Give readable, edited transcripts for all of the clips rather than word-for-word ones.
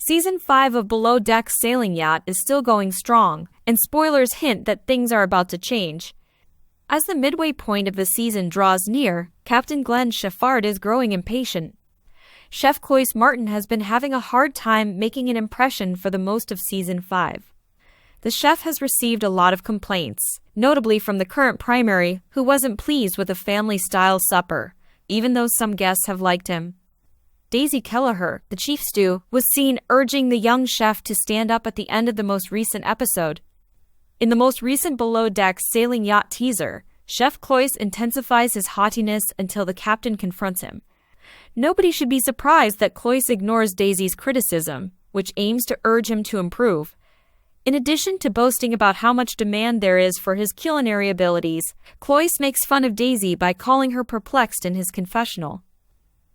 Season 5 of Below Deck Sailing Yacht is still going strong, and spoilers hint that things are about to change. As the midway point of the season draws near, Captain Glenn Sheffard is growing impatient. Chef Cloyce Martin has been having a hard time making an impression for the most of Season 5. The chef has received a lot of complaints, notably from the current primary, who wasn't pleased with a family-style supper, even though some guests have liked him. Daisy Kelleher, the chief stew, was seen urging the young chef to stand up at the end of the most recent episode. In the most recent Below Deck Sailing Yacht teaser, Chef Cloyce intensifies his haughtiness until the captain confronts him. Nobody should be surprised that Cloyce ignores Daisy's criticism, which aims to urge him to improve. In addition to boasting about how much demand there is for his culinary abilities, Cloyce makes fun of Daisy by calling her perplexed in his confessional.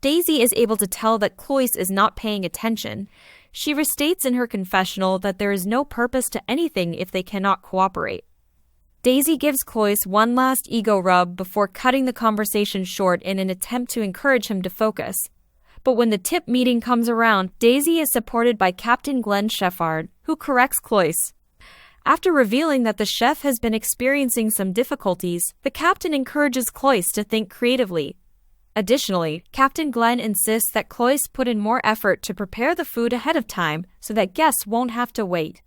Daisy is able to tell that Cloyce is not paying attention. She restates in her confessional that there is no purpose to anything if they cannot cooperate. Daisy gives Cloyce one last ego rub before cutting the conversation short in an attempt to encourage him to focus. But when the tip meeting comes around, Daisy is supported by Captain Glenn Sheffard, who corrects Cloyce. After revealing that the chef has been experiencing some difficulties, the captain encourages Cloyce to think creatively. Additionally, Captain Glenn insists that Cloyce put in more effort to prepare the food ahead of time so that guests won't have to wait.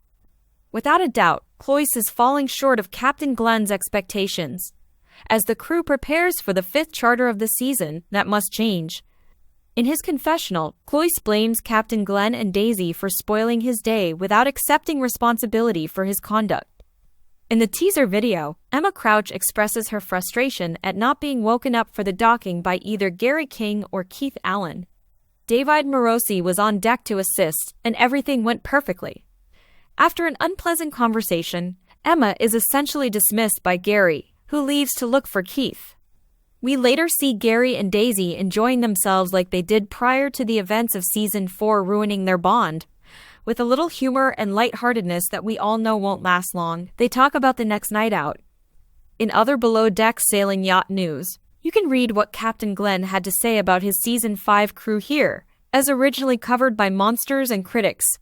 Without a doubt, Cloyce is falling short of Captain Glenn's expectations. As the crew prepares for the 5th charter of the season, that must change. In his confessional, Cloyce blames Captain Glenn and Daisy for spoiling his day without accepting responsibility for his conduct. In the teaser video, Emma Crouch expresses her frustration at not being woken up for the docking by either Gary King or Keith Allen. David Morosi was on deck to assist, and everything went perfectly. After an unpleasant conversation, Emma is essentially dismissed by Gary, who leaves to look for Keith. We later see Gary and Daisy enjoying themselves like they did prior to the events of Season 4 ruining their bond. With a little humor and lightheartedness that we all know won't last long, they talk about the next night out. In other Below Deck Sailing Yacht news, you can read what Captain Glenn had to say about his Season 5 crew here, as originally covered by Monsters and Critics.